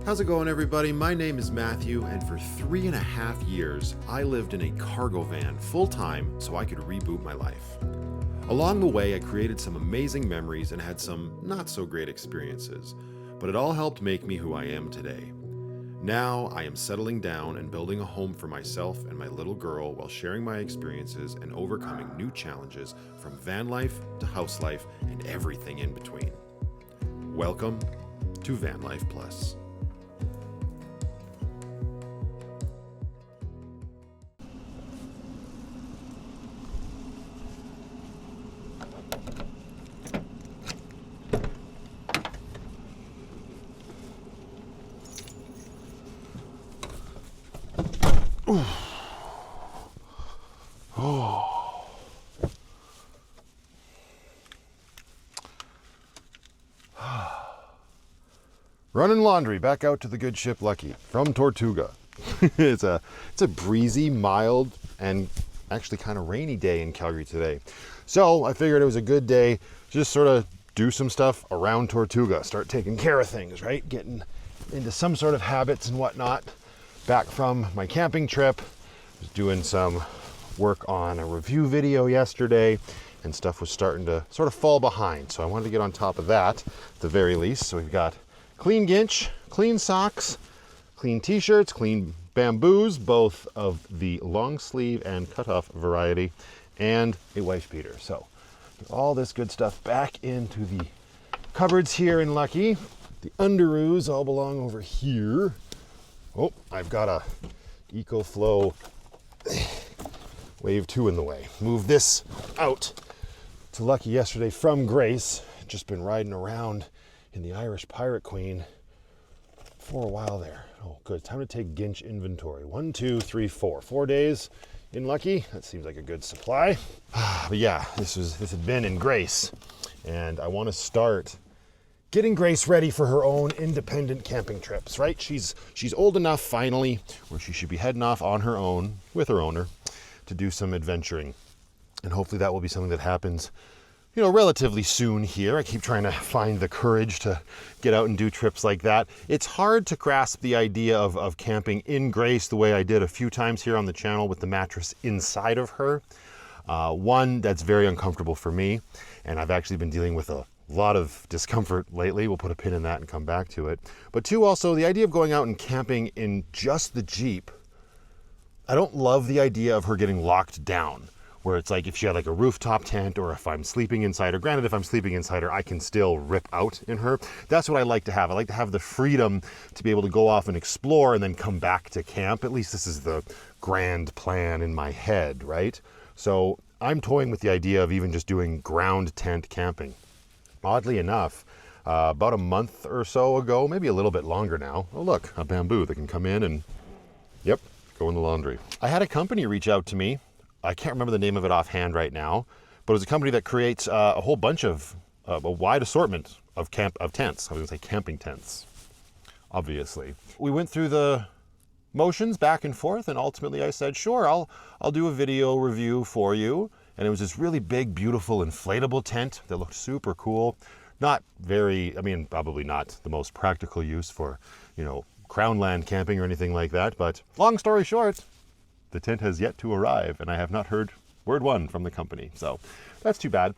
How's it going, everybody? My name is Matthew, and for 3.5 years, I lived in a cargo van full-time so I could reboot my life. Along the way, I created some amazing memories and had some not-so-great experiences, but it all helped make me who I am today. Now, I am settling down and building a home for myself and my little girl while sharing my experiences and overcoming new challenges from van life to house life and everything in between. Welcome to Van Life Plus. Running laundry back out to the good ship Lucky from Tortuga. It's a breezy, mild, and actually kind of rainy day in Calgary today. So I figured it was a good day to just sort of do some stuff around Tortuga, start taking care of things, right? Getting into some sort of habits and whatnot. Back from my camping trip, was doing some work on a review video yesterday, and stuff was starting to sort of fall behind. So I wanted to get on top of that at the very least. So we've got clean ginch, clean socks, clean t-shirts, clean bamboos, both of the long sleeve and cutoff variety, and a wife beater. So all this good stuff back into the cupboards here in Lucky. The underoos all belong over here. Oh, I've got a EcoFlow Wave 2 in the way. Moved this out to Lucky yesterday from Grace. Just been riding around in the Irish Pirate Queen for a while there. Oh, good. Time to take ginch inventory. 1, 2, 3, 4. 4 days in Lucky. That seems like a good supply. But yeah, this had been in Grace, and I want to start getting Grace ready for her own independent camping trips, right? She's old enough finally where she should be heading off on her own with her owner to do some adventuring. And hopefully that will be something that happens, you know, relatively soon here. I keep trying to find the courage to get out and do trips like that. It's hard to grasp the idea of camping in Grace the way I did a few times here on the channel with the mattress inside of her. One, that's very uncomfortable for me, and I've actually been dealing with a lot of discomfort lately. We'll put a pin in that and come back to it. But two, also the idea of going out and camping in just the Jeep. I don't love the idea of her getting locked down, where it's like if she had like a rooftop tent, or if I'm sleeping inside her. Granted, if I'm sleeping inside her, I can still rip out in her. That's what I like to have. I like to have the freedom to be able to go off and explore and then come back to camp. At least this is the grand plan in my head, right? So I'm toying with the idea of even just doing ground tent camping. Oddly enough, about a month or so ago, maybe a little bit longer now. Oh look, a bamboo that can come in and, yep, go in the laundry. I had a company reach out to me. I can't remember the name of it offhand right now, but it was a company that creates a whole bunch of, a wide assortment of tents. I was gonna say camping tents, obviously. We went through the motions back and forth, and ultimately I said, sure, I'll do a video review for you. And it was this really big, beautiful, inflatable tent that looked super cool. Not very, I mean, probably not the most practical use for, you know, crown land camping or anything like that. But long story short, the tent has yet to arrive, and I have not heard word one from the company. So that's too bad.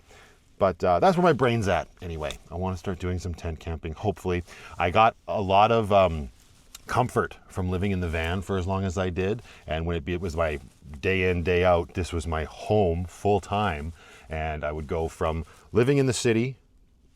But that's where my brain's at anyway. I want to start doing some tent camping, hopefully. I got a lot of comfort from living in the van for as long as I did. And when it was my day in, day out, this was my home full time. And I would go from living in the city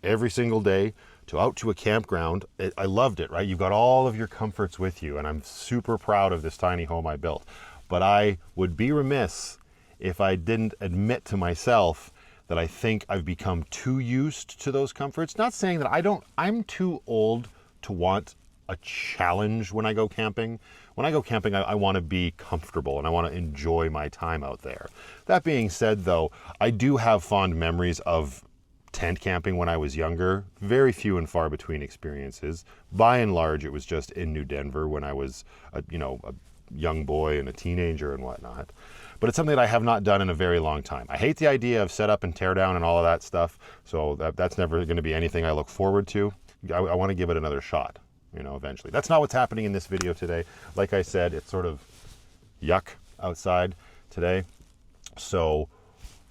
every single day to out to a campground. I loved it, right? You've got all of your comforts with you, and I'm super proud of this tiny home I built. But I would be remiss if I didn't admit to myself that I think I've become too used to those comforts. Not saying that I'm too old to want a challenge when I go camping. When I go camping, I want to be comfortable and I want to enjoy my time out there. That being said, though, I do have fond memories of tent camping when I was younger. Very few and far between experiences. By and large, it was just in New Denver when I was a young boy and a teenager and whatnot. But it's something that I have not done in a very long time. I hate the idea of set up and tear down and all of that stuff, so that's never going to be anything I look forward to. I want to give it another shot. you know, eventually. That's not what's happening in this video today. Like I said, it's sort of yuck outside today. So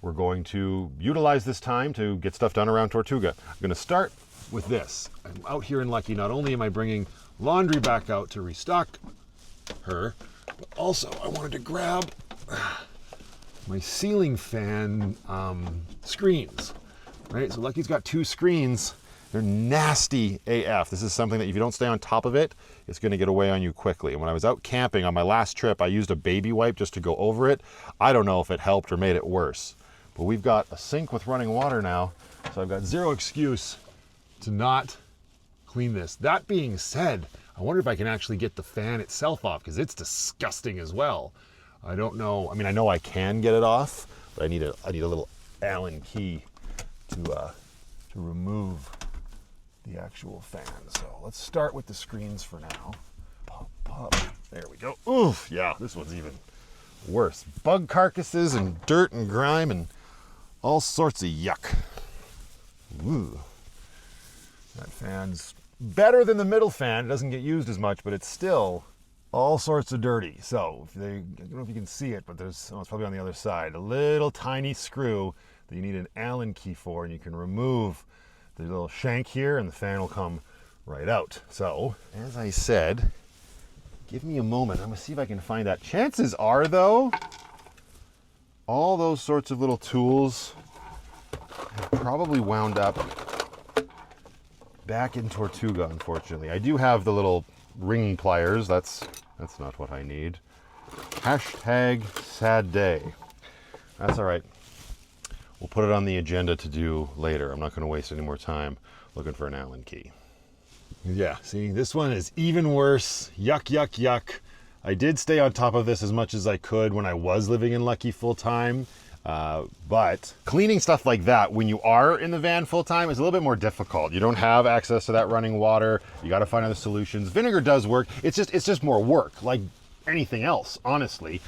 we're going to utilize this time to get stuff done around Tortuga. I'm going to start with this. I'm out here in Lucky. Not only am I bringing laundry back out to restock her, but also I wanted to grab my ceiling fan screens, right? So Lucky's got 2 screens. They're nasty AF. This is something that if you don't stay on top of it, it's gonna get away on you quickly. And when I was out camping on my last trip, I used a baby wipe just to go over it. I don't know if it helped or made it worse, but we've got a sink with running water now, so I've got zero excuse to not clean this. That being said, I wonder if I can actually get the fan itself off, because it's disgusting as well. I don't know. I mean, I know I can get it off, but I need a little Allen key to remove the actual fan. So let's start with the screens for now. Pop, pop. There we go. Oof, yeah, this one's even worse. Bug carcasses and dirt and grime and all sorts of yuck. Ooh. That fan's better than the middle fan. It doesn't get used as much, but it's still all sorts of dirty. So I don't know if you can see it, but it's probably on the other side. A little tiny screw that you need an Allen key for, and you can remove the little shank here and the fan will come right out. So as I said, give me a moment. I'm gonna see if I can find that. Chances are though, all those sorts of little tools have probably wound up back in Tortuga, unfortunately. I do have the little ring pliers. That's not what I need. Hashtag sad day. That's all right. We'll put it on the agenda to do later. I'm not going to waste any more time looking for an Allen key. Yeah, see, this one is even worse. Yuck, yuck, yuck. I did stay on top of this as much as I could when I was living in Lucky full time. But cleaning stuff like that when you are in the van full time is a little bit more difficult. You don't have access to that running water. You got to find other solutions. Vinegar does work. It's just more work, like anything else, honestly.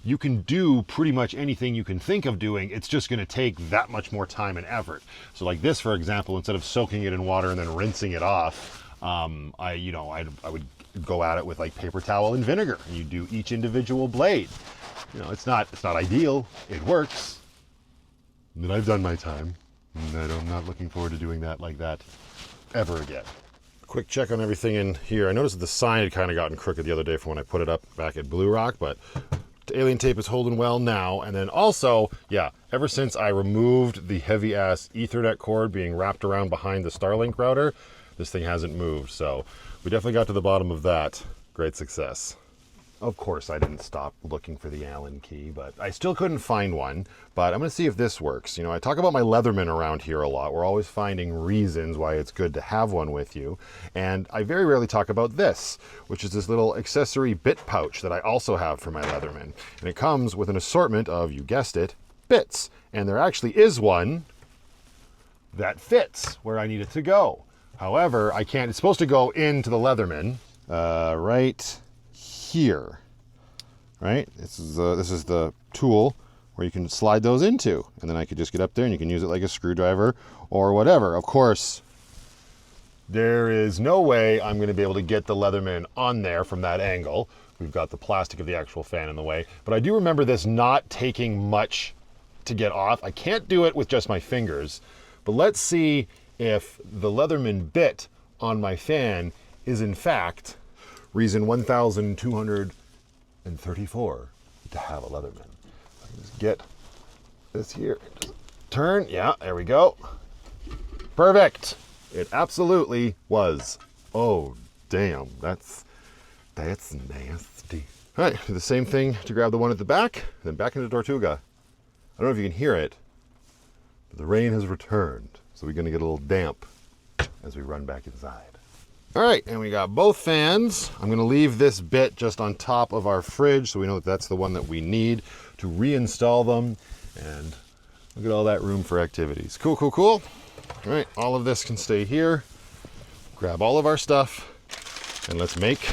You can do pretty much anything you can think of doing. It's just going to take that much more time and effort. So like this, for example, instead of soaking it in water and then rinsing it off, I would go at it with like paper towel and vinegar, and you do each individual blade. You know, it's not ideal. It works. And I've done my time. And I'm not looking forward to doing that like that ever again. Quick check on everything in here. I noticed that the sign had kind of gotten crooked the other day from when I put it up back at Blue Rock, but the alien tape is holding well now. And then also, yeah, ever since I removed the heavy ass Ethernet cord being wrapped around behind the Starlink router, this thing hasn't moved. So we definitely got to the bottom of that. Great success. Of course, I didn't stop looking for the Allen key, but I still couldn't find one. But I'm going to see if this works. You know, I talk about my Leatherman around here a lot. We're always finding reasons why it's good to have one with you. And I very rarely talk about this, which is this little accessory bit pouch that I also have for my Leatherman. And it comes with an assortment of, you guessed it, bits. And there actually is one that fits where I need it to go. However, I can't, it's supposed to go into the Leatherman, right here, right? This is the tool where you can slide those into, and then I could just get up there and you can use it like a screwdriver or whatever. Of course, there is no way I'm going to be able to get the Leatherman on there from that angle. We've got the plastic of the actual fan in the way, but I do remember this not taking much to get off. I can't do it with just my fingers, but let's see if the Leatherman bit on my fan is in fact reason 1234 to have a Leatherman. I can just get this here, turn, yeah, there we go. Perfect. It absolutely was. Oh, damn, that's nasty. All right, do the same thing to grab the one at the back, then back into Tortuga. I don't know if you can hear it, but the rain has returned, so we're gonna get a little damp as we run back inside. All right, and we got both fans. I'm gonna leave this bit just on top of our fridge so we know that that's the one that we need to reinstall them. And look at all that room for activities. Cool, cool, cool. All right, all of this can stay here. Grab all of our stuff and let's make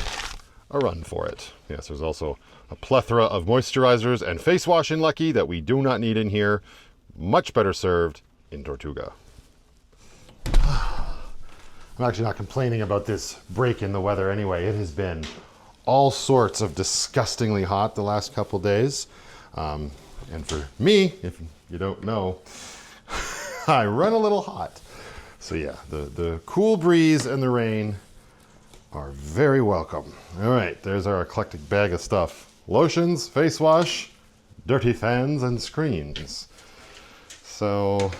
a run for it. Yes, there's also a plethora of moisturizers and face wash in Lucky that we do not need in here. Much better served in Tortuga. I'm actually not complaining about this break in the weather anyway. It has been all sorts of disgustingly hot the last couple days. And for me, if you don't know, I run a little hot. So yeah, the cool breeze and the rain are very welcome. All right, there's our eclectic bag of stuff. Lotions, face wash, dirty fans, and screens. So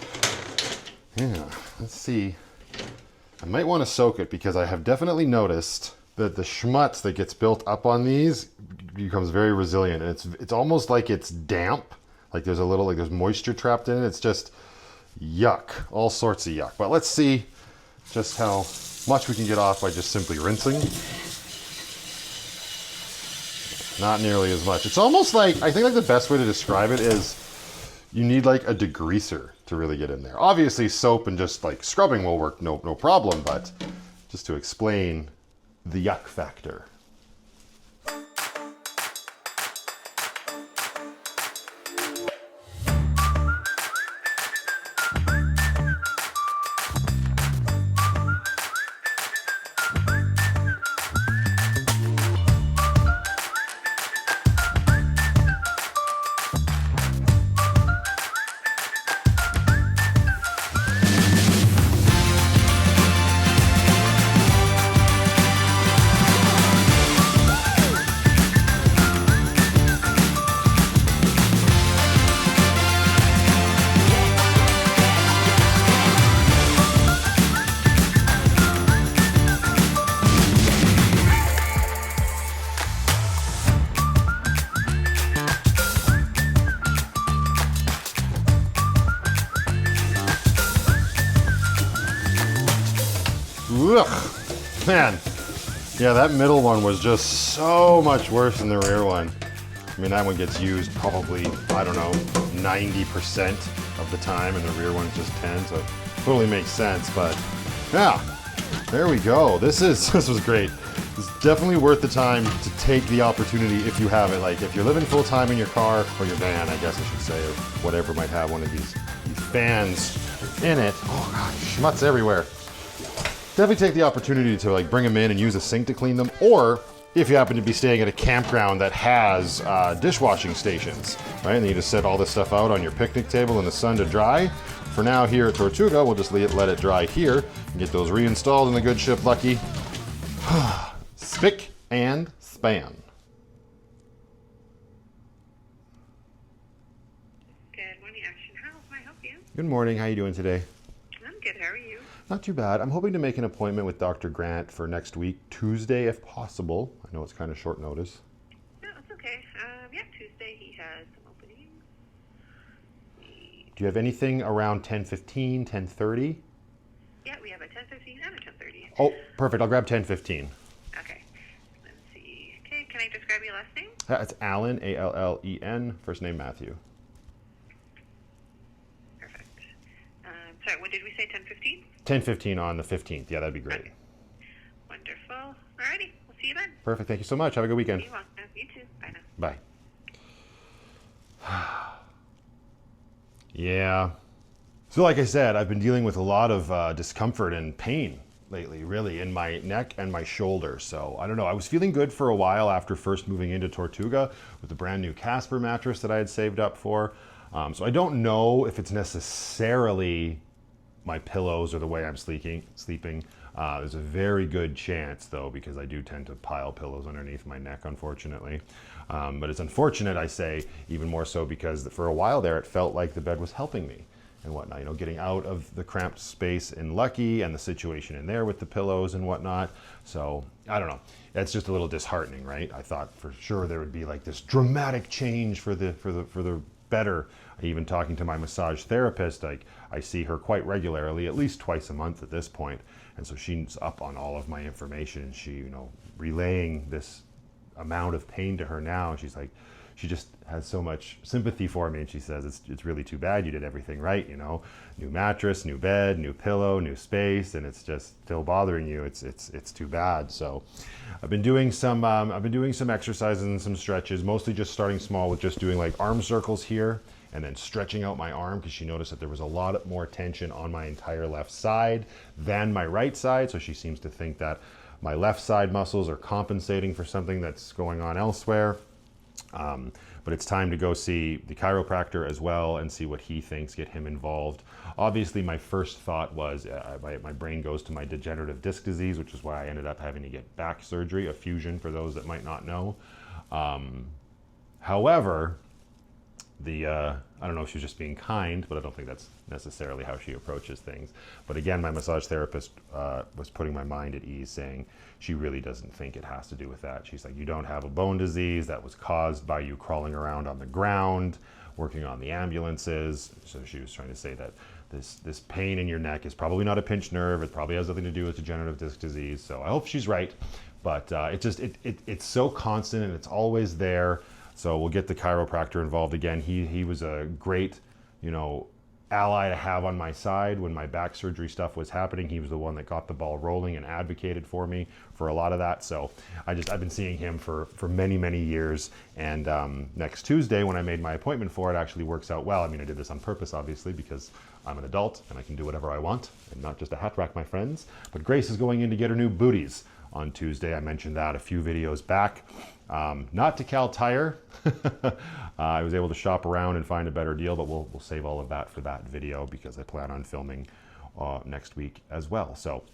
yeah, let's see. I might want to soak it because I have definitely noticed that the schmutz that gets built up on these becomes very resilient. And it's almost like it's damp. Like there's a little, like there's moisture trapped in it. It's just yuck, all sorts of yuck. But let's see just how much we can get off by just simply rinsing. Not nearly as much. It's almost like, I think like the best way to describe it is you need like a degreaser to really get in there. Obviously soap and just like scrubbing will work no problem, but just to explain the yuck factor. Ugh, man, yeah, that middle one was just so much worse than the rear one. I mean, that one gets used probably, I don't know, 90% of the time, and the rear one's just 10, so it totally makes sense. But yeah, there we go. This was great. It's definitely worth the time to take the opportunity if you have it. Like if you're living full time in your car or your van, I guess I should say, or whatever might have one of these fans in it. Oh god, schmutz everywhere. Definitely take the opportunity to like bring them in and use a sink to clean them, or if you happen to be staying at a campground that has dishwashing stations, right? And then you just set all this stuff out on your picnic table in the sun to dry. For now here at Tortuga, we'll just let it dry here and get those reinstalled in the good ship Lucky. Spick and span. Good morning, Action. How can I help you? Good morning. How are you doing today? I'm good. How are you? Not too bad. I'm hoping to make an appointment with Dr. Grant for next week, Tuesday if possible. I know it's kind of short notice. No, it's okay. Yeah, Tuesday he has some openings. Do you have anything around 10:15, 10:30? Yeah, we have a 10:15 and a 10:30. Oh, perfect. I'll grab 10:15. Okay. Let's see. Okay, can I just grab your last name? It's Allen, Allen, first name Matthew. Perfect. Sorry, what did we say, 10:15? 10:15 on the 15th. Yeah, that'd be great. Okay. Wonderful. Alrighty, we'll see you then. Perfect. Thank you so much. Have a good weekend. You're welcome. You too. Bye now. Bye. Yeah. So like I said, I've been dealing with a lot of discomfort and pain lately, really, in my neck and my shoulder. So I don't know. I was feeling good for a while after first moving into Tortuga with the brand new Casper mattress that I had saved up for. So I don't know if it's necessarily my pillows or the way I'm sleeping. There's a very good chance though, because I do tend to pile pillows underneath my neck, unfortunately. But it's unfortunate, I say, even more so because for a while there, it felt like the bed was helping me and whatnot, you know, getting out of the cramped space in Lucky and the situation in there with the pillows and whatnot. So I don't know. It's just a little disheartening, right? I thought for sure there would be like this dramatic change for the better. Even talking to my massage therapist, like I see her quite regularly, at least twice a month at this point, and so she's up on all of my information, and she, you know, relaying this amount of pain to her now. She's like, she just has so much sympathy for me, and she says it's really too bad. You did everything right, you know, new mattress, new bed, new pillow, new space, and it's just still bothering you. It's too bad. So I've been doing some exercises and some stretches, mostly just starting small with just doing like arm circles here and then stretching out my arm because she noticed that there was a lot more tension on my entire left side than my right side. So she seems to think that my left side muscles are compensating for something that's going on elsewhere. But it's time to go see the chiropractor as well and see what he thinks, get him involved. Obviously, my first thought was my brain goes to my degenerative disc disease, which is why I ended up having to get back surgery, a fusion for those that might not know. However, I don't know if she's just being kind, but I don't think that's necessarily how she approaches things. But again, my massage therapist was putting my mind at ease, saying she really doesn't think it has to do with that. She's like, you don't have a bone disease that was caused by you crawling around on the ground, working on the ambulances. So she was trying to say that this pain in your neck is probably not a pinched nerve. It probably has nothing to do with degenerative disc disease. So I hope she's right. But it's so constant and it's always there. So we'll get the chiropractor involved again. He was a great, ally to have on my side when my back surgery stuff was happening. He was the one that got the ball rolling and advocated for me for a lot of that. So I've been seeing him for many, many years. And next Tuesday, when I made my appointment for it, actually works out well. I mean, I did this on purpose, obviously, because I'm an adult and I can do whatever I want and not just a hat rack, my friends. But Grace is going in to get her new booties on Tuesday. I mentioned that a few videos back. Not to Cal Tire. I was able to shop around and find a better deal, but we'll save all of that for that video because I plan on filming next week as well. So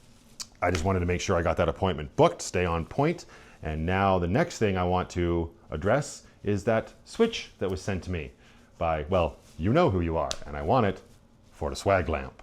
I just wanted to make sure I got that appointment booked, stay on point. And now the next thing I want to address is that switch that was sent to me by, well, you know who you are, and I want it for the swag lamp.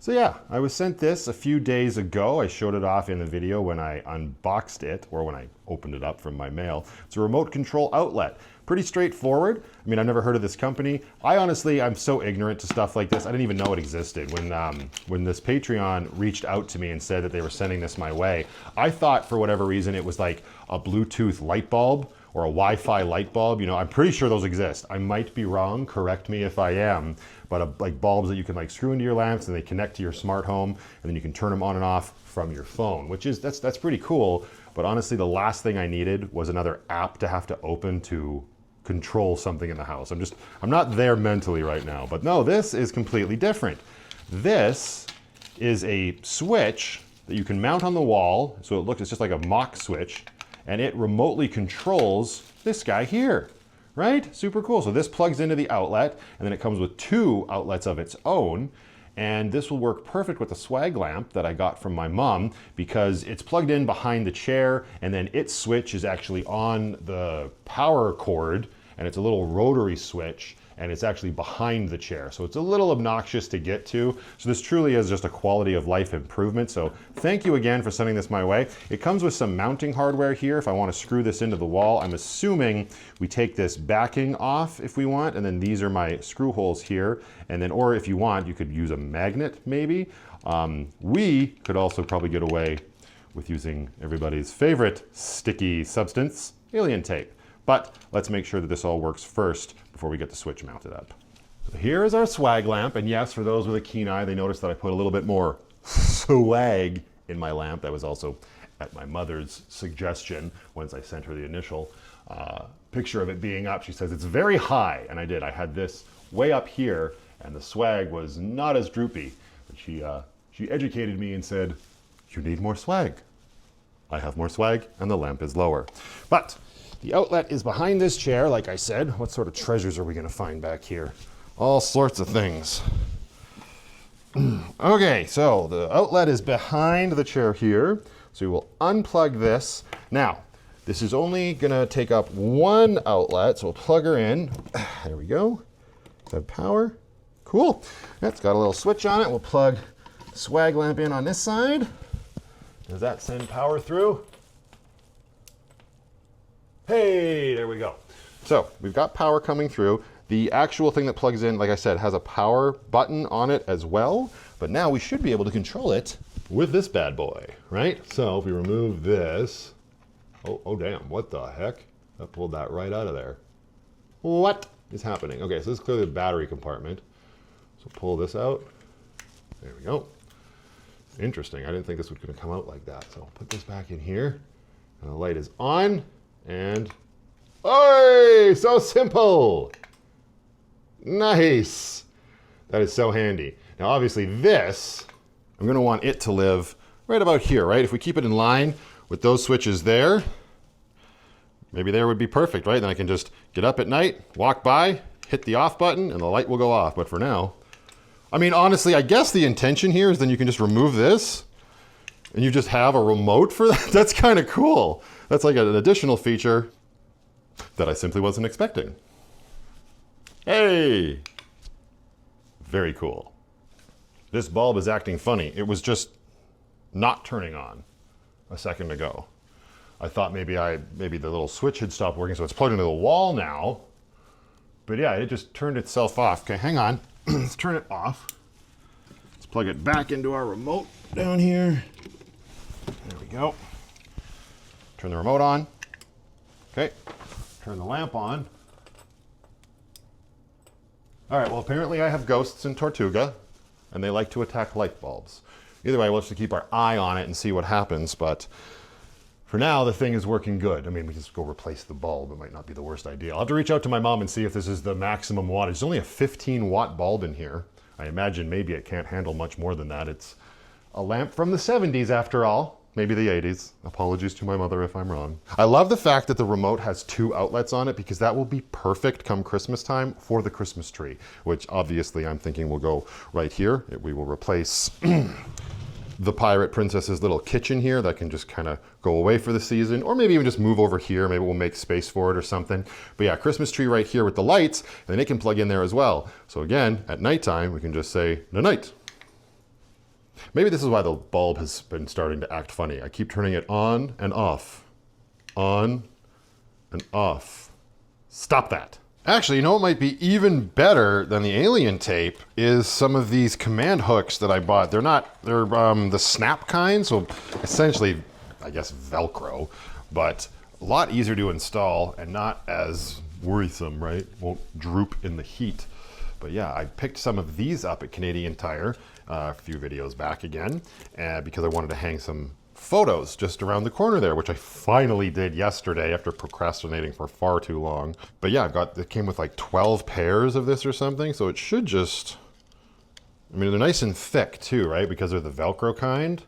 So yeah, I was sent this a few days ago. I showed it off in the video when I unboxed it, or when I opened it up from my mail. It's a remote control outlet. Pretty straightforward. I mean, I've never heard of this company. I'm so ignorant to stuff like this. I didn't even know it existed. When this Patreon reached out to me and said that they were sending this my way, I thought for whatever reason it was like a Bluetooth light bulb or a Wi-Fi light bulb. I'm pretty sure those exist. I might be wrong, correct me if I am, but like bulbs that you can screw into your lamps and they connect to your smart home, and then you can turn them on and off from your phone, which is, that's pretty cool. But honestly, the last thing I needed was another app to have to open to control something in the house. I'm not there mentally right now, but no, this is completely different. This is a switch that you can mount on the wall. So it's just like a mock switch, and it remotely controls this guy here, right? Super cool. So this plugs into the outlet, and then it comes with 2 outlets of its own. And this will work perfect with the swag lamp that I got from my mom because it's plugged in behind the chair, and then its switch is actually on the power cord, and it's a little rotary switch, and it's actually behind the chair. So it's a little obnoxious to get to. So this truly is just a quality of life improvement. So thank you again for sending this my way. It comes with some mounting hardware here if I want to screw this into the wall. I'm assuming we take this backing off if we want, and then these are my screw holes here. And then, or if you want, you could use a magnet maybe. We could also probably get away with using everybody's favorite sticky substance, alien tape. But let's make sure that this all works first before we get the switch mounted up. So here is our swag lamp, and yes, for those with a keen eye, they noticed that I put a little bit more swag in my lamp. That was also at my mother's suggestion once I sent her the initial picture of it being up. She says, it's very high, and I did. I had this way up here, and the swag was not as droopy. But she educated me and said, you need more swag. I have more swag, and the lamp is lower. But the outlet is behind this chair, like I said. What sort of treasures are we going to find back here? All sorts of things. Okay, so the outlet is behind the chair here. So we will unplug this. Now, this is only going to take up 1 outlet, so we'll plug her in. There we go. Does that have power? Cool. It's got a little switch on it. We'll plug the swag lamp in on this side. Does that send power through? Hey, there we go. So we've got power coming through. The actual thing that plugs in, like I said, has a power button on it as well. But now we should be able to control it with this bad boy, right? So if we remove this, oh damn, what the heck? I pulled that right out of there. What is happening? Okay, so this is clearly the battery compartment. So pull this out. There we go. Interesting. I didn't think this was going to come out like that. So I'll put this back in here. And the light is on. And, oh, so simple. Nice. That is so handy. Now, obviously this, I'm gonna want it to live right about here, right? If we keep it in line with those switches there, maybe there would be perfect, right? Then I can just get up at night, walk by, hit the off button, and the light will go off. But for now, I mean, honestly, I guess the intention here is then you can just remove this and you just have a remote for that. That's kind of cool. That's like an additional feature that I simply wasn't expecting. Hey, very cool. This bulb is acting funny. It was just not turning on a second ago. I thought maybe the little switch had stopped working, so it's plugged into the wall now. But yeah, it just turned itself off. Okay, hang on. Let's turn it off. Let's plug it back into our remote down here. There we go. Turn the remote on. Okay, turn the lamp on. All right, well, apparently I have ghosts in Tortuga, and they like to attack light bulbs. Either way, we'll have to keep our eye on it and see what happens, but for now, the thing is working good. I mean, we just go replace the bulb. It might not be the worst idea. I'll have to reach out to my mom and see if this is the maximum wattage. There's only a 15 watt bulb in here. I imagine maybe it can't handle much more than that. It's a lamp from the 70s after all. Maybe the 80s. Apologies to my mother if I'm wrong. I love the fact that the remote has 2 outlets on it because that will be perfect come Christmas time for the Christmas tree, which obviously I'm thinking will go right here. We will replace the pirate princess's little kitchen here that can just kind of go away for the season, or maybe even just move over here. Maybe we'll make space for it or something. But yeah, Christmas tree right here with the lights, and then it can plug in there as well. So again, at nighttime, we can just say, night. Maybe this is why the bulb has been starting to act funny. I keep turning it on and off. On and off. Stop that. Actually, you know what might be even better than the alien tape is some of these command hooks that I bought. They're the snap kind, so essentially, I guess Velcro, but a lot easier to install and not as worrisome, right? Won't droop in the heat. But yeah, I picked some of these up at Canadian Tire a few videos back again, because I wanted to hang some photos just around the corner there, which I finally did yesterday after procrastinating for far too long. But yeah, it came with like 12 pairs of this or something, so it should just, I mean, they're nice and thick too, right? Because they're the Velcro kind,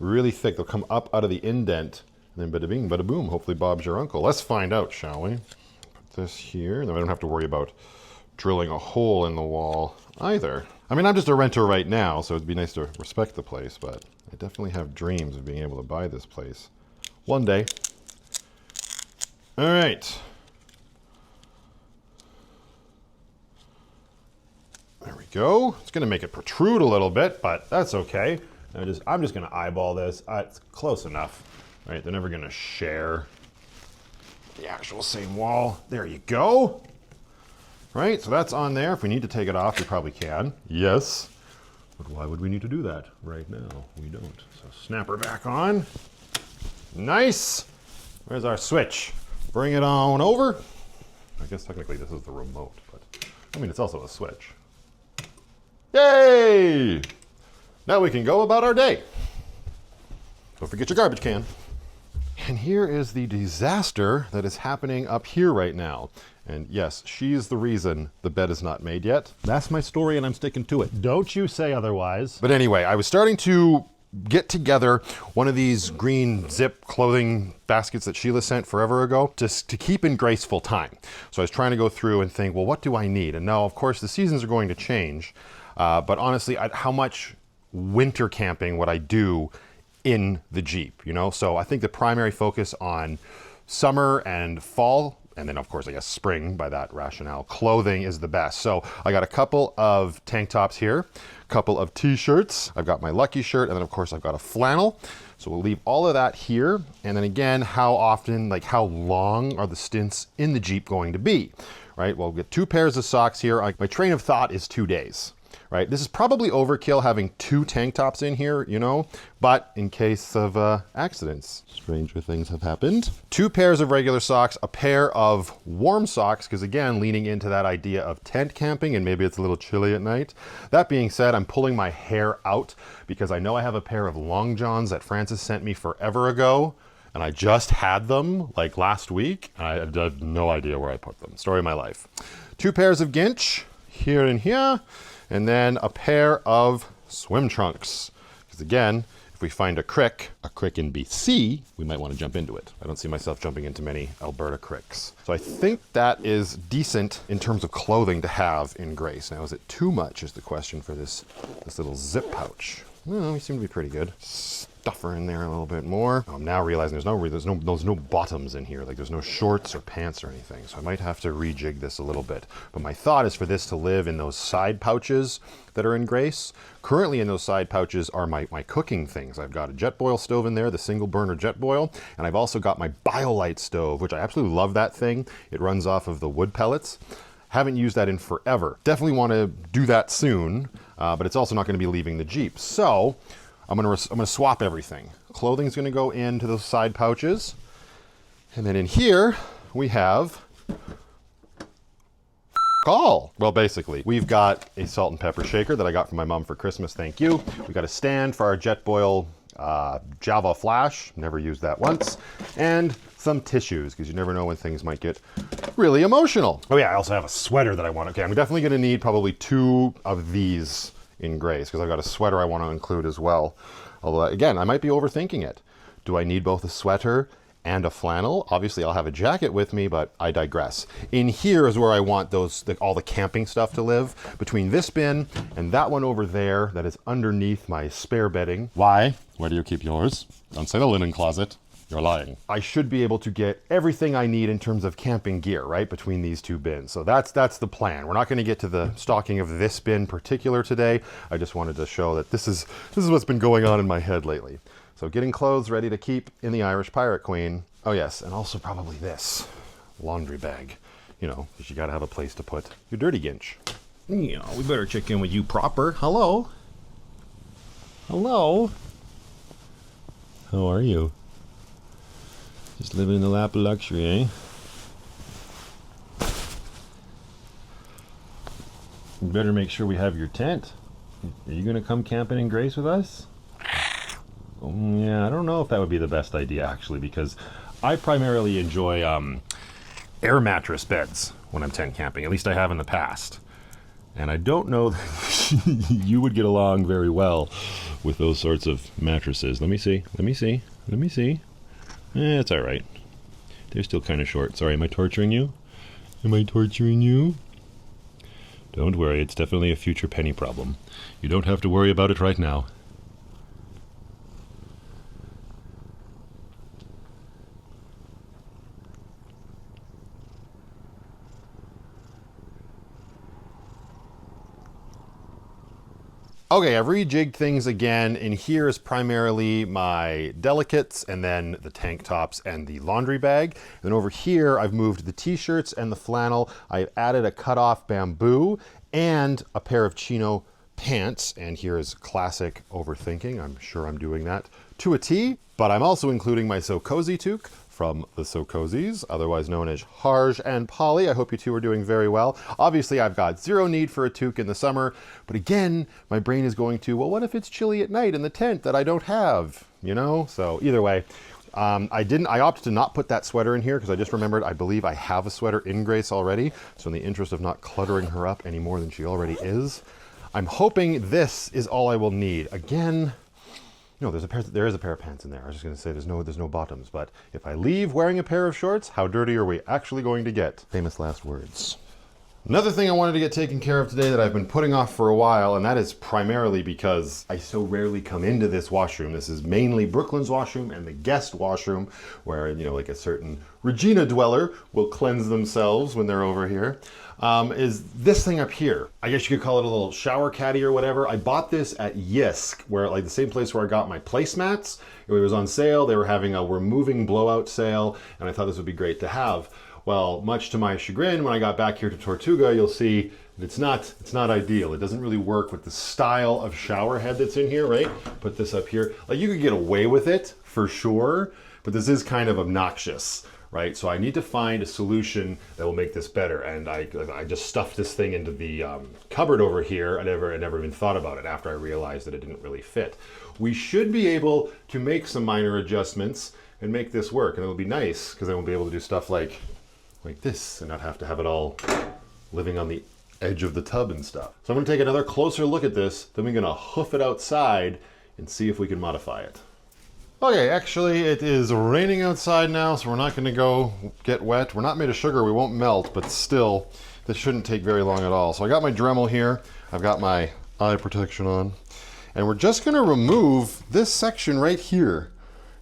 really thick. They'll come up out of the indent, and then bada bing, bada boom, hopefully Bob's your uncle. Let's find out, shall we? Put this here, and then I don't have to worry about drilling a hole in the wall either. I mean, I'm just a renter right now, so it'd be nice to respect the place, but I definitely have dreams of being able to buy this place one day. All right. There we go. It's gonna make it protrude a little bit, but that's okay. I'm just gonna eyeball this. It's close enough, right? They're never gonna share the actual same wall. There you go. Right, so that's on there. If we need to take it off, we probably can. Yes. But why would we need to do that right now? We don't. So snap her back on. Nice. Where's our switch? Bring it on over. I guess technically this is the remote, but I mean, it's also a switch. Yay! Now we can go about our day. Don't forget your garbage can. And here is the disaster that is happening up here right now. And yes, she's the reason the bed is not made yet. That's my story and I'm sticking to it. Don't you say otherwise. But anyway, I was starting to get together one of these green zip clothing baskets that Sheila sent forever ago to keep in graceful time. So I was trying to go through and think, well, what do I need? And now, of course, the seasons are going to change. But honestly, how much winter camping would I do in the Jeep, you know? So I think the primary focus on summer and fall, and then of course, I guess spring by that rationale, clothing is the best. So I got a couple of tank tops here, a couple of t-shirts. I've got my Lucky shirt, and then of course I've got a flannel. So we'll leave all of that here. And then again, how often, like how long are the stints in the Jeep going to be, right? Well, we'll get 2 pairs of socks here. My train of thought is 2 days. Right? This is probably overkill having 2 tank tops in here, you know, but in case of accidents, stranger things have happened. 2 pairs of regular socks, a pair of warm socks, because again, leaning into that idea of tent camping and maybe it's a little chilly at night. That being said, I'm pulling my hair out because I know I have a pair of long johns that Francis sent me forever ago, and I just had them like last week. I have no idea where I put them. Story of my life. 2 pairs of Ginch here and here, and then a pair of swim trunks. Because again, if we find a crick in BC, we might want to jump into it. I don't see myself jumping into many Alberta cricks. So I think that is decent in terms of clothing to have in Grace. Now, is it too much is the question for this little zip pouch. Well, we seem to be pretty good. Stuff her in there a little bit more. I'm now realizing there's no bottoms in here. Like there's no shorts or pants or anything. So I might have to rejig this a little bit. But my thought is for this to live in those side pouches that are in Grace. Currently in those side pouches are my cooking things. I've got a Jetboil stove in there, the single burner Jetboil, and I've also got my BioLite stove, which I absolutely love that thing. It runs off of the wood pellets. Haven't used that in forever. Definitely want to do that soon, but it's also not going to be leaving the Jeep. So I'm gonna swap everything. Clothing's gonna go into those side pouches. And then in here, we have all. Well, basically, we've got a salt and pepper shaker that I got from my mom for Christmas, thank you. We got a stand for our Jetboil Java Flash, never used that once. And some tissues, because you never know when things might get really emotional. Oh yeah, I also have a sweater that I want. Okay, I'm definitely gonna need probably 2 of these in Grace, because I've got a sweater I want to include as well. Although, again, I might be overthinking it. Do I need both a sweater and a flannel? Obviously, I'll have a jacket with me, but I digress. In here is where I want all the camping stuff to live, between this bin and that one over there that is underneath my spare bedding. Why? Where do you keep yours? Don't say the linen closet. You're lying. I should be able to get everything I need in terms of camping gear, right, between these 2 bins. So that's the plan. We're not going to get to the stocking of this bin particular today. I just wanted to show that this is what's been going on in my head lately. So getting clothes ready to keep in the Irish Pirate Queen. Oh yes, and also probably this laundry bag. You know, because you got to have a place to put your dirty ginch. Yeah, we better check in with you proper. Hello. Hello. How are you? Just living in the lap of luxury, eh? You better make sure we have your tent. Are you gonna come camping in Grace with us? Yeah, I don't know if that would be the best idea, actually, because I primarily enjoy air mattress beds when I'm tent camping. At least I have in the past. And I don't know that you would get along very well with those sorts of mattresses. Let me see. It's all right. They're still kind of short. Sorry, am I torturing you? Don't worry, it's definitely a future penny problem. You don't have to worry about it right now. Okay, I've rejigged things again, and here is primarily my delicates, and then the tank tops and the laundry bag. And then over here, I've moved the t-shirts and the flannel. I've added a cut-off bamboo and a pair of chino pants. And here is classic overthinking. I'm sure I'm doing that to a T, but I'm also including my So Cozy toque from the So Cozies, otherwise known as Harj and Polly. I hope you two are doing very well. Obviously, I've got zero need for a toque in the summer, but again, my brain is going to, well, what if it's chilly at night in the tent that I don't have, you know? So either way, I opted to not put that sweater in here because I just remembered, I believe I have a sweater in Grace already. So in the interest of not cluttering her up any more than she already is, I'm hoping this is all I will need. Again, no, there is a pair of pants in there. I was just going to say there's no bottoms, but if I leave wearing a pair of shorts, how dirty are we actually going to get? Famous last words. Another thing I wanted to get taken care of today that I've been putting off for a while, and that is primarily because I so rarely come into this washroom. This is mainly Brooklyn's washroom and the guest washroom, where, you know, like a certain Regina dweller will cleanse themselves when they're over here. Is this thing up here. I guess you could call it a little shower caddy or whatever. I bought this at Yisk, where, like, the same place where I got my placemats. It was on sale. They were having a removing blowout sale, and I thought this would be great to have. Well, much to my chagrin, when I got back here to Tortuga, you'll see it's not ideal. It doesn't really work with the style of shower head that's in here, right? Put this up here. Like, you could get away with it for sure, but this is kind of obnoxious, right? So I need to find a solution that will make this better. And I just stuffed this thing into the cupboard over here. I never even thought about it after I realized that it didn't really fit. We should be able to make some minor adjustments and make this work. And it'll be nice because then we'll be able to do stuff like this and not have to have it all living on the edge of the tub and stuff. So I'm gonna take another closer look at this, then we're gonna hoof it outside and see if we can modify it. Okay, actually it is raining outside now, so we're not gonna go get wet. We're not made of sugar, we won't melt, but still, this shouldn't take very long at all. So I got my Dremel here, I've got my eye protection on, and we're just gonna remove this section right here.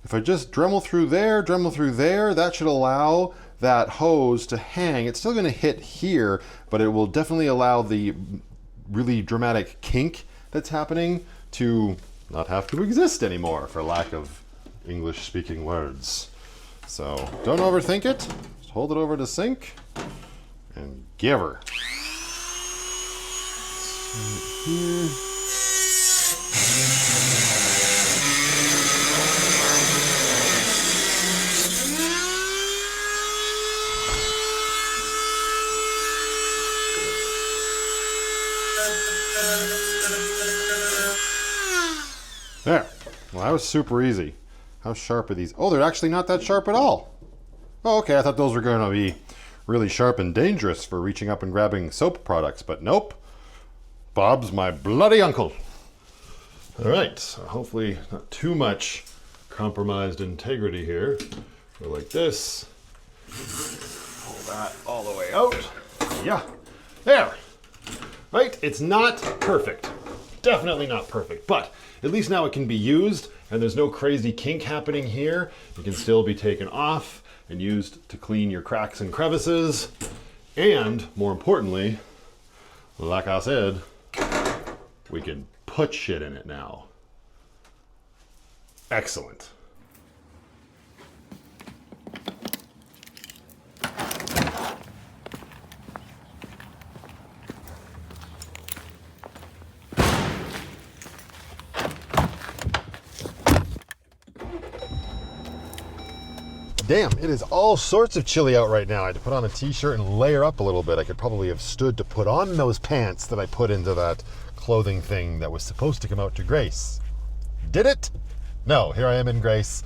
If I just Dremel through there, that should allow that hose to hang. It's still gonna hit here, but it will definitely allow the really dramatic kink that's happening to not have to exist anymore, for lack of English-speaking words. So don't overthink it. Just hold it over to sink and give her. Here. There. Well, that was super easy. How sharp are these? Oh, they're actually not that sharp at all. Oh, okay. I thought those were going to be really sharp and dangerous for reaching up and grabbing soap products, but nope. Bob's my bloody uncle. All right. So hopefully not too much compromised integrity here. Go like this. Pull that all the way out. Yeah. There. Right? It's not perfect. Definitely not perfect, but at least now it can be used and there's no crazy kink happening here. It can still be taken off and used to clean your cracks and crevices. And more importantly, like I said, we can put shit in it now. Excellent. Damn, it is all sorts of chilly out right now. I had to put on a t-shirt and layer up a little bit. I could probably have stood to put on those pants that I put into that clothing thing that was supposed to come out to Grace. Did it? No, here I am in Grace.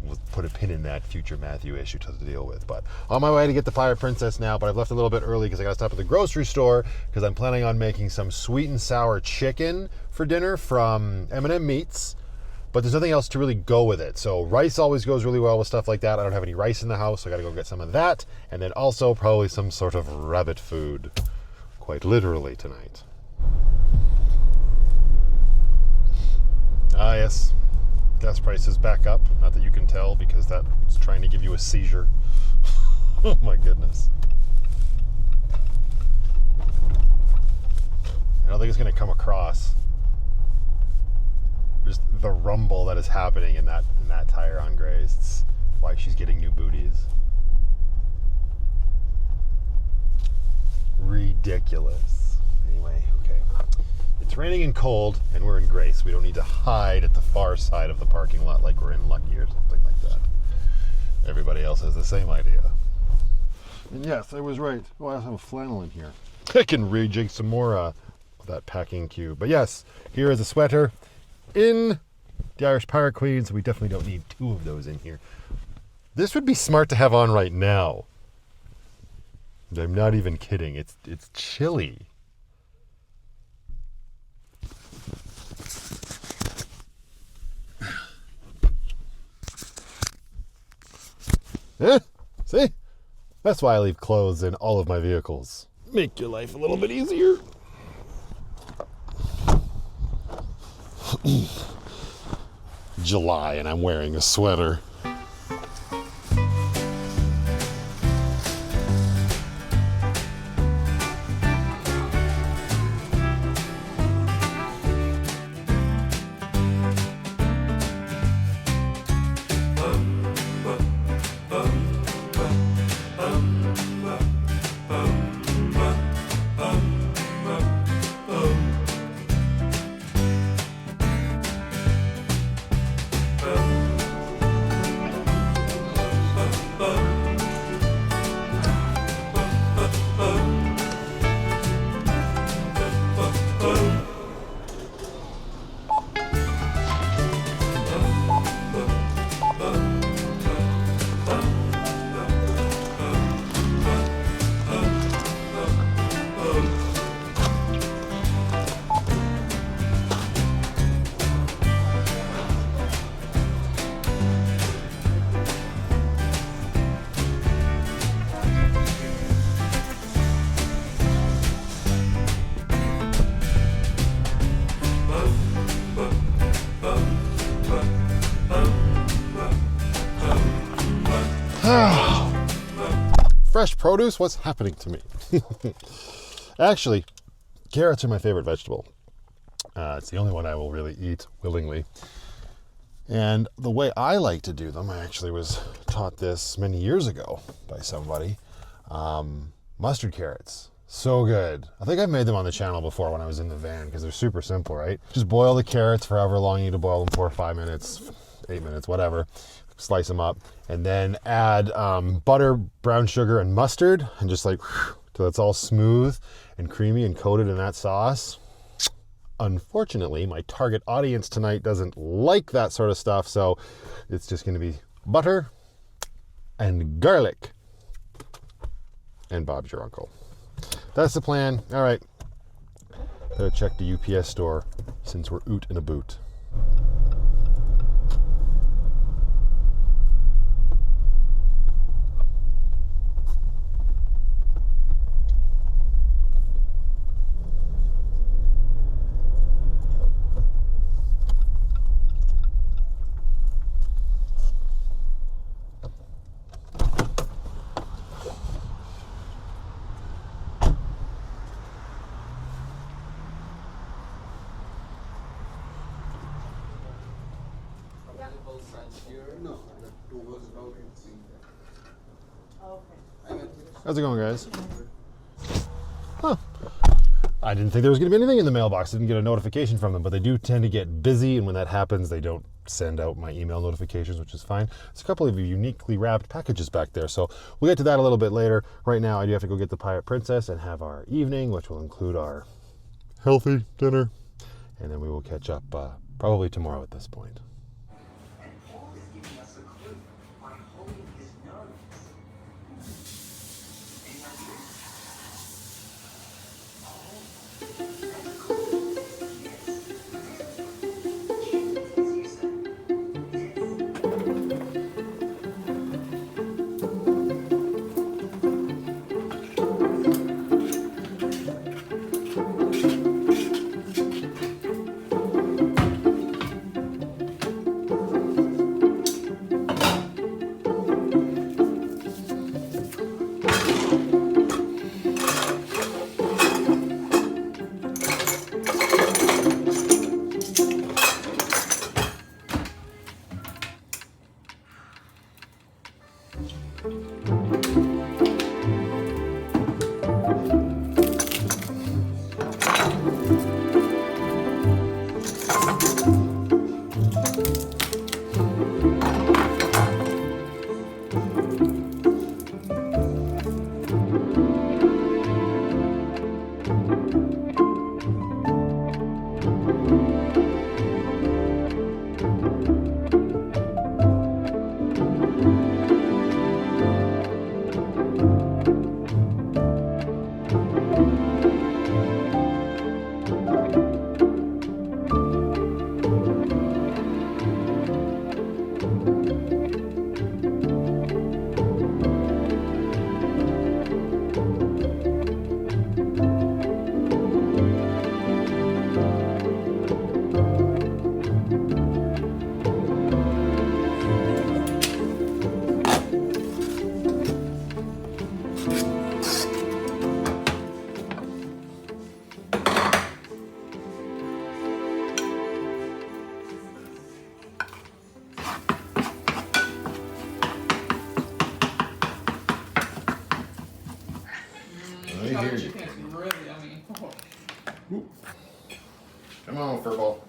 We'll put a pin in that future Matthew issue to deal with. But on my way to get the Fire Princess now, but I've left a little bit early because I got to stop at the grocery store because I'm planning on making some sweet and sour chicken for dinner from M&M Meats. But there's nothing else to really go with it. So rice always goes really well with stuff like that. I don't have any rice in the house, so I gotta go get some of that. And then also probably some sort of rabbit food, quite literally tonight. Ah yes, gas prices back up. Not that you can tell because that's trying to give you a seizure. Oh my goodness. I don't think it's gonna come across. Just the rumble that is happening in that tire on Grace. It's why she's getting new booties. Ridiculous. Anyway, okay. It's raining and cold, and we're in Grace. We don't need to hide at the far side of the parking lot like we're in Lucky or something like that. Everybody else has the same idea. And yes, I was right. Oh, I also have a flannel in here. I can rejig some more of that packing cube. But yes, here is a sweater. In the Irish Pirate Queen, so we definitely don't need two of those in here. This would be smart to have on right now. I'm not even kidding. It's chilly. See? That's why I leave clothes in all of my vehicles. Make your life a little bit easier. July and I'm wearing a sweater. Fresh produce? What's happening to me? Actually, carrots are my favorite vegetable. It's the only one I will really eat willingly. And the way I like to do them, I actually was taught this many years ago by somebody. Mustard carrots. So good. I think I've made them on the channel before when I was in the van because they're super simple, right? Just boil the carrots for however long you need to boil them for, 5 minutes, 8 minutes, whatever. Slice them up and then add butter, brown sugar, and mustard and just like till it's all smooth and creamy and coated in that sauce. Unfortunately, my target audience tonight doesn't like that sort of stuff, so it's just going to be butter and garlic. And Bob's your uncle. That's the plan. All right. Better check the UPS store since we're oot and a boot. How's it going, guys? Huh. I didn't think there was going to be anything in the mailbox. I didn't get a notification from them, but they do tend to get busy, and when that happens, they don't send out my email notifications, which is fine. There's a couple of uniquely wrapped packages back there, so we'll get to that a little bit later. Right now, I do have to go get the Pirate Princess and have our evening, which will include our healthy dinner, and then we will catch up probably tomorrow at this point. Chocolate chip cake is really yummy. Oh. Come on, furball.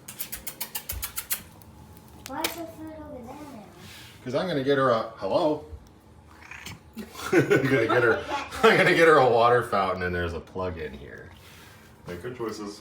Why is the food over there now? Because I'm gonna get her a hello. I'm gonna get her a water fountain, and there's a plug in here. Make good choices.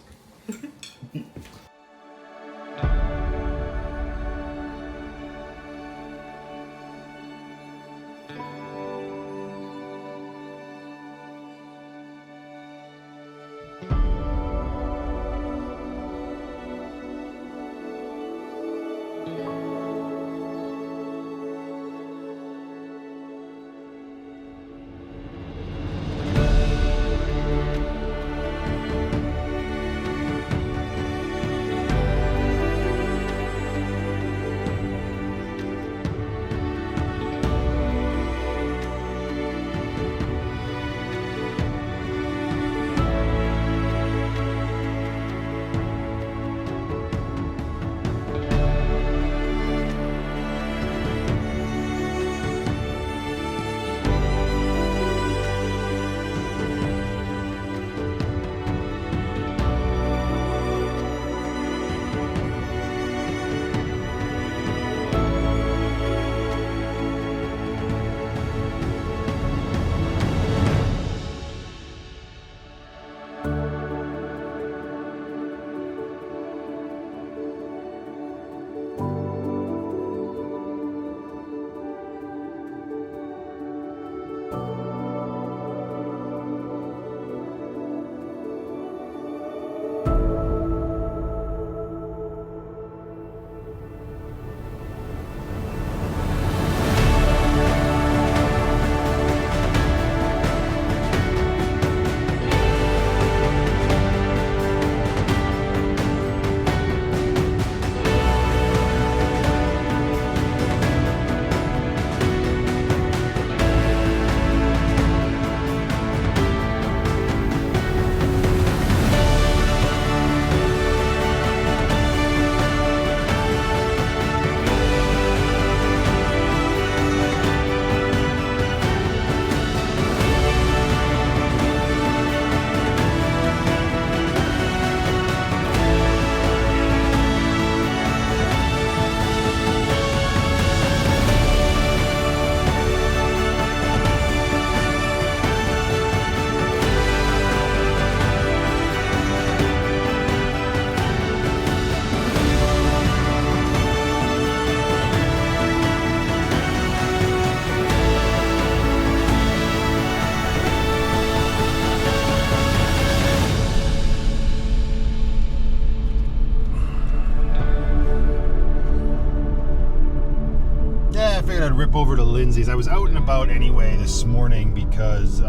rip over to Lindsay's. I was out and about anyway this morning because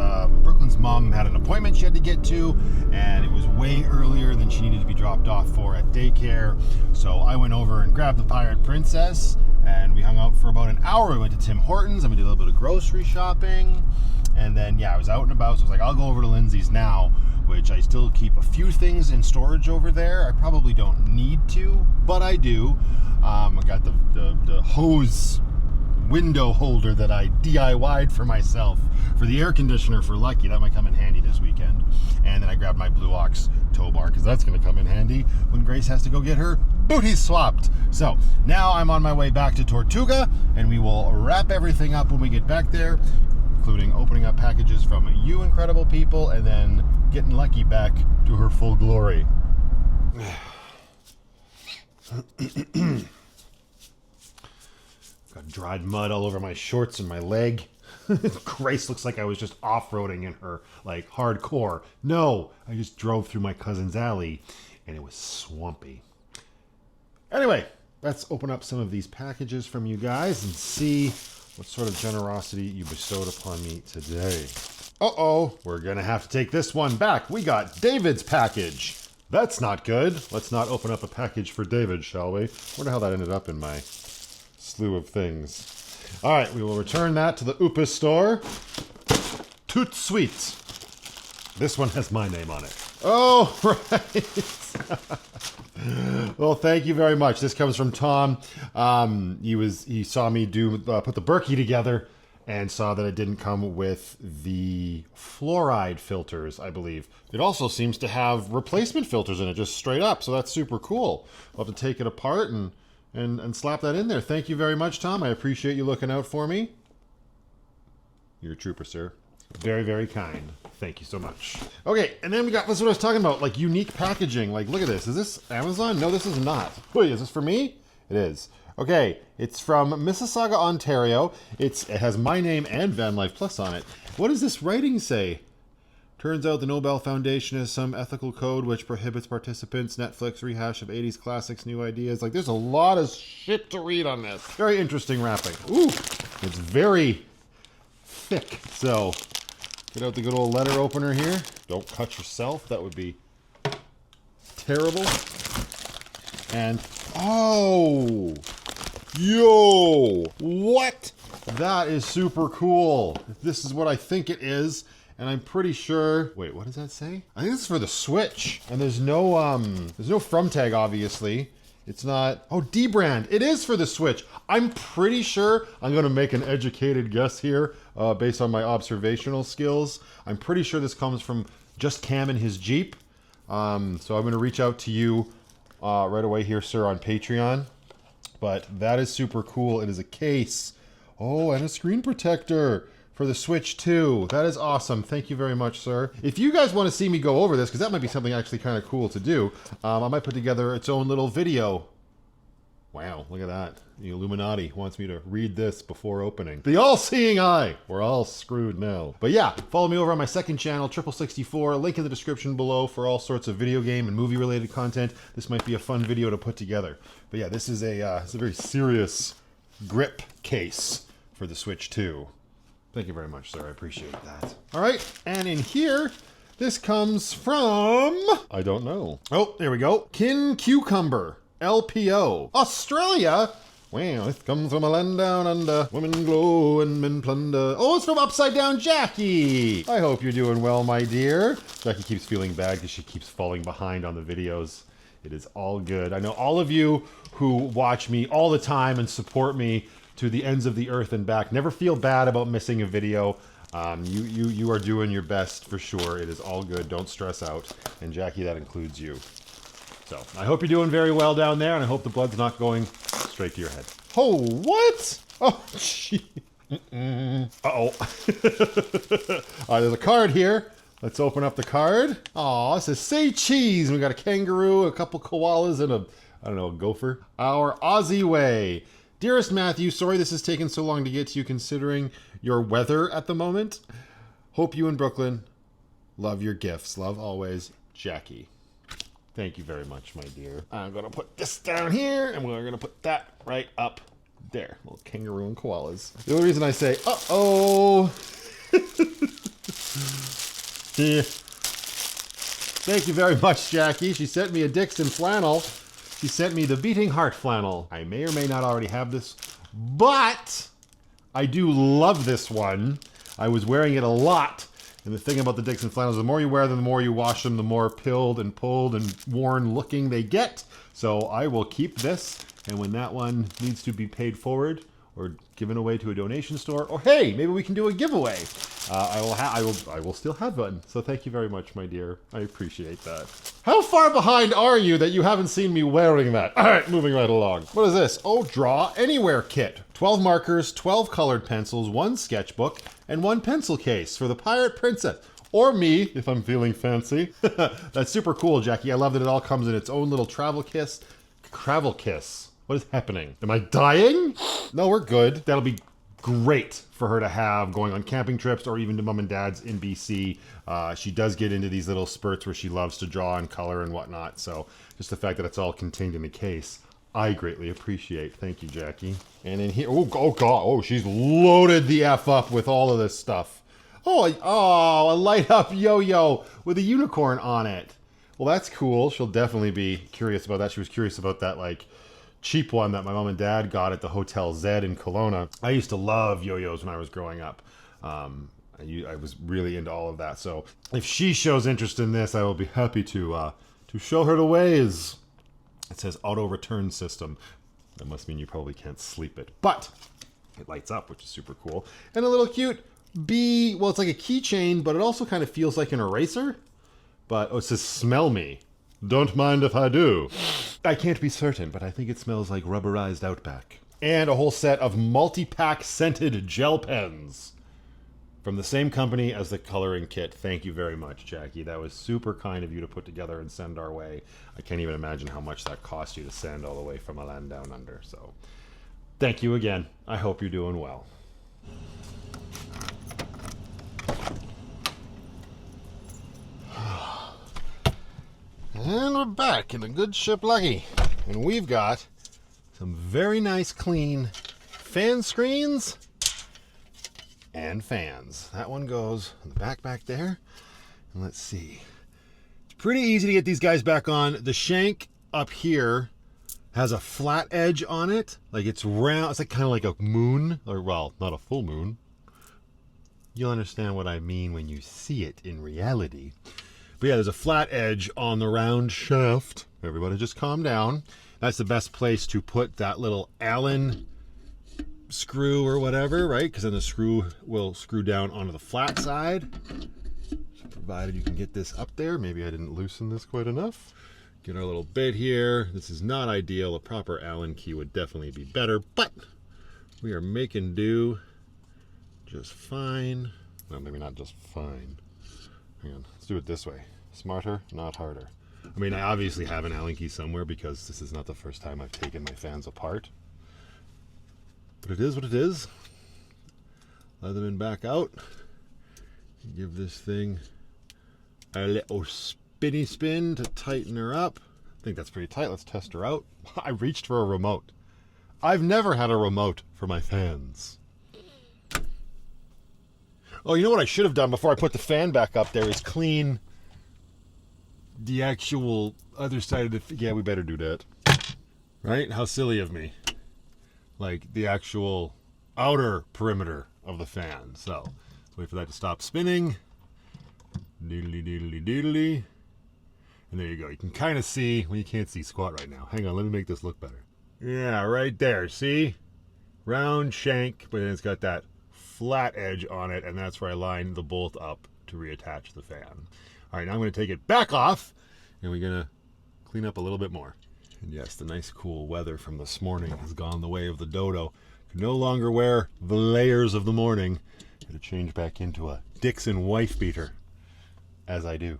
Brooklyn's mom had an appointment she had to get to, and it was way earlier than she needed to be dropped off for at daycare. So I went over and grabbed the Pirate Princess, and we hung out for about an hour. We went to Tim Hortons, and we did a little bit of grocery shopping. And then, yeah, I was out and about, so I was like, I'll go over to Lindsay's now, which I still keep a few things in storage over there. I probably don't need to, but I do. I got the hose window holder that I DIY'd for myself for the air conditioner for Lucky. That might come in handy this weekend. And then I grabbed my Blue Ox tow bar because that's going to come in handy when Grace has to go get her booties swapped. So now I'm on my way back to Tortuga, and we will wrap everything up when we get back there, including opening up packages from you incredible people and then getting Lucky back to her full glory. Got dried mud all over my shorts and my leg. Grace looks like I was just off-roading in her, like, hardcore. No, I just drove through my cousin's alley and it was swampy. Anyway, let's open up some of these packages from you guys and see what sort of generosity you bestowed upon me today. Uh-oh, we're gonna have to take this one back. We got David's package. That's not good. Let's not open up a package for David, shall we? Wonder how that ended up in my slew of things. All right, we will return that to the Oopus store. Toot sweet. This one has my name on it. Oh, right. Well, thank you very much. This comes from Tom. He saw me put the Berkey together and saw that it didn't come with the fluoride filters, I believe. It also seems to have replacement filters in it, just straight up. So that's super cool. I'll have to take it apart and slap that in there. Thank you very much, Tom. I appreciate you looking out for me. You're a trooper, sir. Very, very kind. Thank you so much. Okay, and then we got, that's what I was talking about, like unique packaging. Like, look at this. Is this Amazon? No, this is not. Wait, is this for me? It is. Okay, it's from Mississauga, Ontario. It has my name and Van Life Plus on it. What does this writing say? Turns out the Nobel Foundation has some ethical code which prohibits participants. Netflix rehash of 80s classics, new ideas. Like, there's a lot of shit to read on this. Very interesting wrapping. Ooh, it's very thick. So, get out the good old letter opener here. Don't cut yourself. That would be terrible. And, oh, yo, what? That is super cool. This is what I think it is. And I'm pretty sure, wait, what does that say? I think this is for the Switch. And there's no from tag, obviously. It's not, oh, D-brand. It is for the Switch. I'm pretty sure, I'm gonna make an educated guess here based on my observational skills. I'm pretty sure this comes from Just Cam and his Jeep. So I'm gonna reach out to you right away here, sir, on Patreon. But that is super cool. It is a case. Oh, and a screen protector for the Switch 2. That is awesome. Thank you very much, sir. If you guys want to see me go over this, because that might be something actually kind of cool to do, I might put together its own little video. Wow, look at that. The Illuminati wants me to read this before opening. The all-seeing eye. We're all screwed now. But yeah, follow me over on my second channel, Triple64. Link in the description below for all sorts of video game and movie-related content. This might be a fun video to put together. But yeah, this is a very serious grip case for the Switch 2. Thank you very much, sir. I appreciate that. All right, and in here, this comes from, I don't know. Oh, there we go. Kin Cucumber, LPO, Australia. Wow, it comes from a land down under. Women glow and men plunder. Oh, it's from Upside Down Jackie. I hope you're doing well, my dear. Jackie keeps feeling bad because she keeps falling behind on the videos. It is all good. I know all of you who watch me all the time and support me to the ends of the earth and back. Never feel bad about missing a video. You are doing your best for sure. It is all good. Don't stress out. And Jackie, that includes you. So I hope you're doing very well down there, and I hope the blood's not going straight to your head. Oh, what? Oh, gee. Uh-oh. There's a card here. Let's open up the card. Aw, it says, say cheese. We got a kangaroo, a couple koalas, and a gopher. Our Aussie way. Dearest Matthew, sorry this has taken so long to get to you considering your weather at the moment. Hope you in Brooklyn love your gifts. Love always, Jackie. Thank you very much, my dear. I'm going to put this down here, and we're going to put that right up There, little kangaroo and koalas. The only reason I say, uh-oh. Yeah. Thank you very much, Jackie. She sent me a Dixon flannel. She sent me the Beating Heart flannel. I may or may not already have this, but I do love this one. I was wearing it a lot. And the thing about the Dixon flannels, the more you wear them, the more you wash them, the more pilled and pulled and worn looking they get. So I will keep this. And when that one needs to be paid forward or given away to a donation store, or hey, maybe we can do a giveaway, I will still have one. So thank you very much, my dear. I appreciate that. How far behind are you that you haven't seen me wearing that? All right, moving right along. What is this? Oh, Draw Anywhere kit. 12 markers, 12 colored pencils, 1 sketchbook, and 1 pencil case for the Pirate Princess. Or me, if I'm feeling fancy. That's super cool, Jackie. I love that it all comes in its own little travel kiss. Travel kiss. What is happening? Am I dying? No, we're good. That'll be great for her to have going on camping trips or even to mom and dad's in BC. She does get into these little spurts where she loves to draw and color and whatnot. So just the fact that it's all contained in a case, I greatly appreciate. Thank you, Jackie. And in here, oh God, oh, she's loaded the F up with all of this stuff. Oh, a light up yo-yo with a unicorn on it. Well, that's cool. She'll definitely be curious about that. She was curious about that, like, cheap one that my mom and dad got at the Hotel Z in Kelowna. I used to love yo-yos when I was growing up. I was really into all of that. So if she shows interest in this, I will be happy to show her the ways. It says auto return system. That must mean you probably can't sleep it, but it lights up, which is super cool. And a little cute well, it's like a keychain, but it also kind of feels like an eraser. But it says smell me. Don't mind if I do. I can't be certain, but I think it smells like rubberized Outback. And a whole set of multi-pack scented gel pens from the same company as the coloring kit. Thank you very much, Jackie. That was super kind of you to put together and send our way. I can't even imagine how much that cost you to send all the way from a land down under. So thank you again. I hope you're doing well. And we're back in the good ship Lucky. And we've got some very nice clean fan screens and fans. That one goes on the back there. And let's see. It's pretty easy to get these guys back on. The shank up here has a flat edge on it. Like it's round. It's like kind of like a moon. Or well, not a full moon. You'll understand what I mean when you see it in reality. But yeah, there's a flat edge on the round shaft. Everybody just calm down. That's the best place to put that little Allen screw or whatever, right? Because then the screw will screw down onto the flat side. So provided you can get this up there. Maybe I didn't loosen this quite enough. Get our little bit here. This is not ideal. A proper Allen key would definitely be better, but we are making do just fine. Well, maybe not just fine. Hang on, let's do it this way. Smarter, not harder. I mean, I obviously have an Allen key somewhere because this is not the first time I've taken my fans apart. But it is what it is. Leatherman back out. Give this thing a little spinny spin to tighten her up. I think that's pretty tight. Let's test her out. I reached for a remote. I've never had a remote for my fans. Oh, you know what I should have done before I put the fan back up there is clean the actual other side of the... Yeah, we better do that. Right? How silly of me. Like, the actual outer perimeter of the fan. So, let's wait for that to stop spinning. Doodly, doodly, doodly. And there you go. You can kind of see... Well, you can't see squat right now. Hang on, let me make this look better. Yeah, right there. See? Round shank, but then it's got that flat edge on it, and that's where I line the bolt up to reattach the fan. All right, now I'm going to take it back off, and we're going to clean up a little bit more. And yes, the nice cool weather from this morning has gone the way of the dodo. Can no longer wear the layers of the morning. Got to change back into a Dixon wife beater, as I do.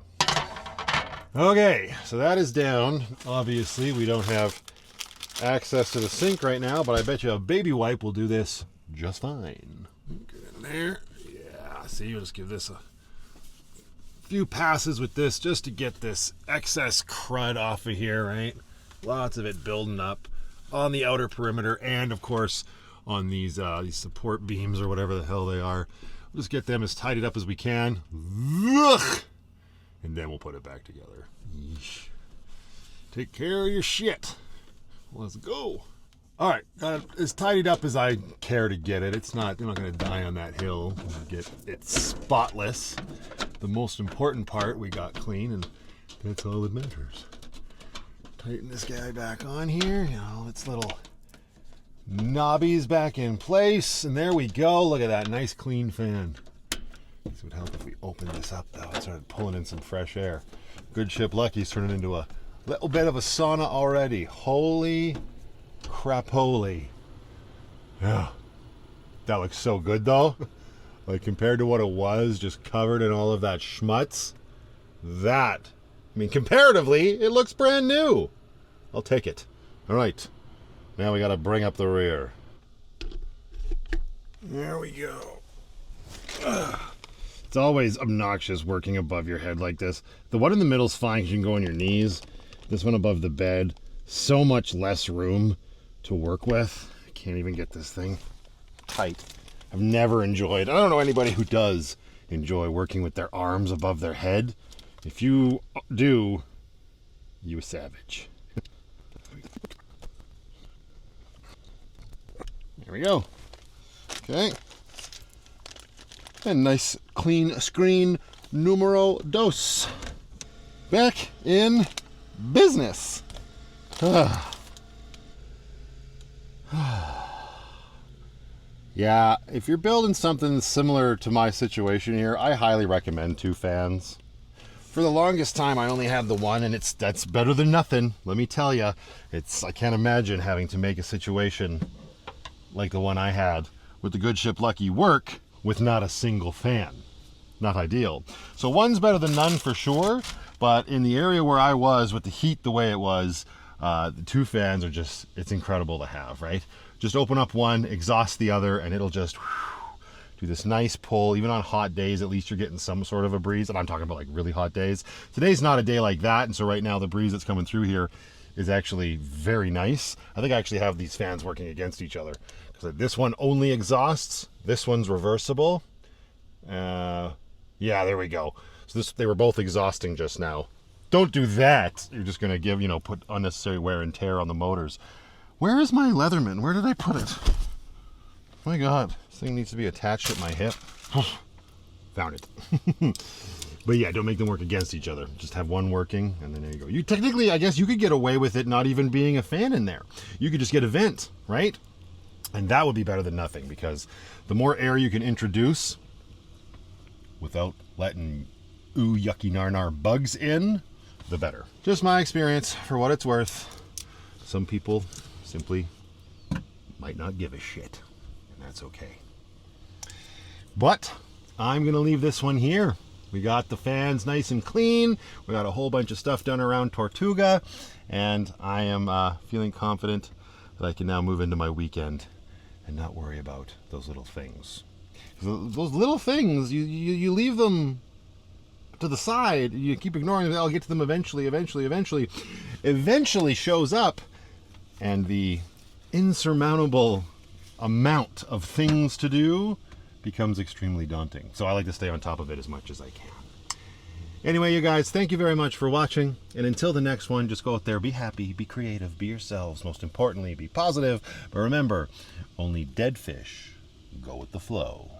Okay, so that is down. Obviously, we don't have access to the sink right now, but I bet you a baby wipe will do this just fine. Get in there. Yeah, see, you'll just give this a few passes with this just to get this excess crud off of here, right? Lots of it building up. on the outer perimeter, and of course on these support beams or whatever the hell they are. We'll just get them as tidied up as we can. Ugh! And then we'll put it back together. Yeesh. Take care of your shit. Let's go. All right, got it as tidied up as I care to get it. You're not going to die on that hill. Get it spotless. The most important part we got clean, and that's all that matters. Tighten this guy back on here. You know, its little knobbies back in place, and there we go. Look at that nice clean fan. This would help if we opened this up though and started pulling in some fresh air. Good ship Lucky's turning into a little bit of a sauna already. Holy crapoly. Yeah, that looks so good though. Like compared to what it was, just covered in all of that schmutz. Comparatively, it looks brand new. I'll take it. All right, now we got to bring up the rear. There we go. Ugh. It's always obnoxious working above your head like this. The one in the middle is fine because you can go on your knees. This one above the bed, so much less room to work with. I can't even get this thing tight. I've never enjoyed, I don't know anybody who does enjoy working with their arms above their head. If you do, you a savage. There we go. Okay. And nice clean screen numero dos. Back in business. Yeah, if you're building something similar to my situation here, I highly recommend 2 fans. For the longest time, I only had the one, and that's better than nothing. Let me tell you, I can't imagine having to make a situation like the one I had with the good ship Lucky work with not a single fan. Not ideal. So one's better than none for sure, but in the area where I was with the heat the way it was, the 2 fans are just, it's incredible to have, right? Just open up one, exhaust the other, and it'll just do this nice pull. Even on hot days, at least you're getting some sort of a breeze. And I'm talking about like really hot days. Today's not a day like that, and so right now the breeze that's coming through here is actually very nice. I think I actually have these fans working against each other, because this one only exhausts, this one's reversible. Yeah, there we go. So they were both exhausting just now. Don't do that. You're just gonna put unnecessary wear and tear on the motors. Where is my Leatherman? Where did I put it? Oh my God, this thing needs to be attached at my hip. Found it. But yeah, don't make them work against each other. Just have one working, and then there you go. You technically, I guess you could get away with it not even being a fan in there. You could just get a vent, right? And that would be better than nothing, because the more air you can introduce without letting yucky nar bugs in, the better. Just my experience, for what it's worth. Some people simply might not give a shit, and that's okay. But I'm gonna leave this one here. We got the fans nice and clean. We got a whole bunch of stuff done around Tortuga, and I am feeling confident that I can now move into my weekend and not worry about those little things. Those little things, you leave them to the side, you keep ignoring them. I'll get to them eventually shows up, and the insurmountable amount of things to do becomes extremely daunting. So I like to stay on top of it as much as I can. Anyway, you guys, thank you very much for watching, and until the next one, just go out there, be happy, be creative, be yourselves. Most importantly, be positive. But remember, only dead fish go with the flow.